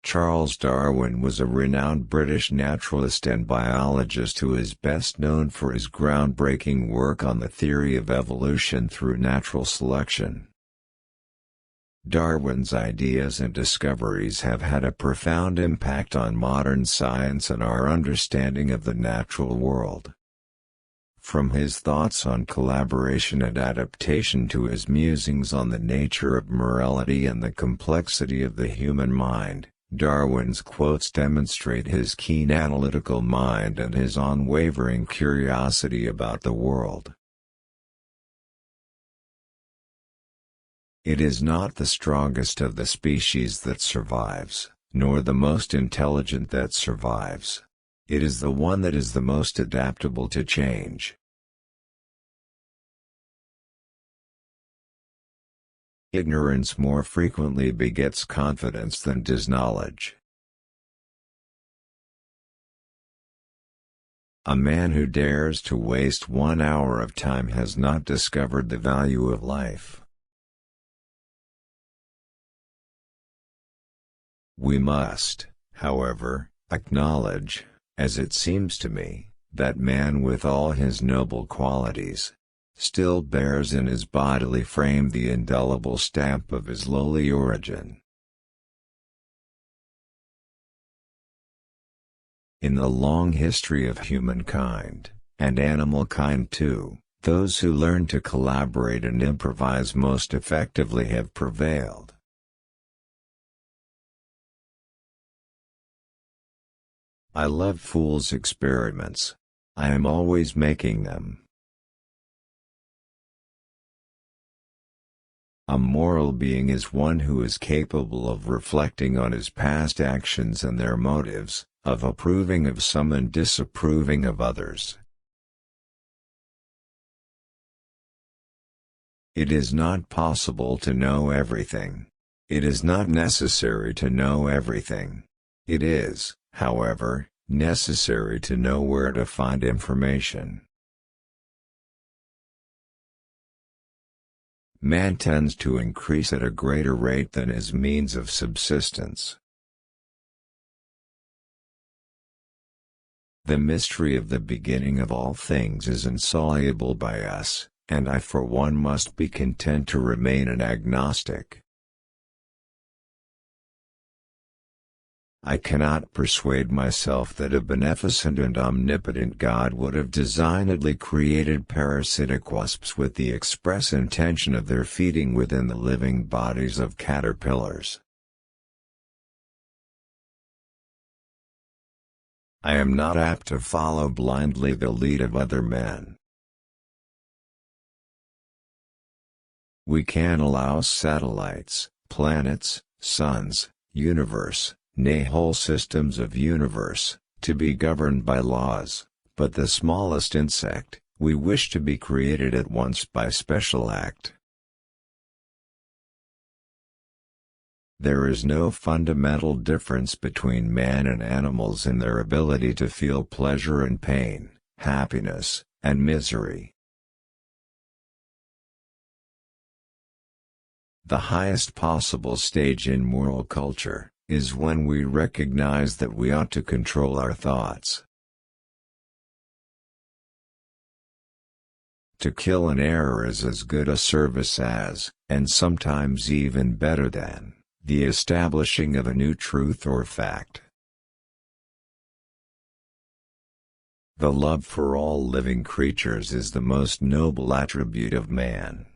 Charles Darwin was a renowned British naturalist and biologist who is best known for his groundbreaking work on the theory of evolution through natural selection. Darwin's ideas and discoveries have had a profound impact on modern science and our understanding of the natural world. From his thoughts on collaboration and adaptation to his musings on the nature of morality and the complexity of the human mind, Darwin's quotes demonstrate his keen analytical mind and his unwavering curiosity about the world. It is not the strongest of the species that survives, nor the most intelligent that survives. It is the one that is the most adaptable to change. Ignorance more frequently begets confidence than does knowledge. A man who dares to waste 1 hour of time has not discovered the value of life. We must, however, acknowledge, as it seems to me, that man with all his noble qualities, still bears in his bodily frame the indelible stamp of his lowly origin. In the long history of humankind, and animal kind too, those who learn to collaborate and improvise most effectively have prevailed. I love fools' experiments. I am always making them. A moral being is one who is capable of reflecting on his past actions and their motives, of approving of some and disapproving of others. It is not possible to know everything. It is not necessary to know everything. It is, however, necessary to know where to find information. Man tends to increase at a greater rate than his means of subsistence. The mystery of the beginning of all things is insoluble by us, and I for one must be content to remain an agnostic. I cannot persuade myself that a beneficent and omnipotent God would have designedly created parasitic wasps with the express intention of their feeding within the living bodies of caterpillars. I am not apt to follow blindly the lead of other men. We can allow satellites, planets, suns, universe, nay whole systems of universe, to be governed by laws, but the smallest insect, we wish to be created at once by special act. There is no fundamental difference between man and animals in their ability to feel pleasure and pain, happiness, and misery. The highest possible stage in moral culture is when we recognize that we ought to control our thoughts. To kill an error is as good a service as, and sometimes even better than, the establishing of a new truth or fact. The love for all living creatures is the most noble attribute of man.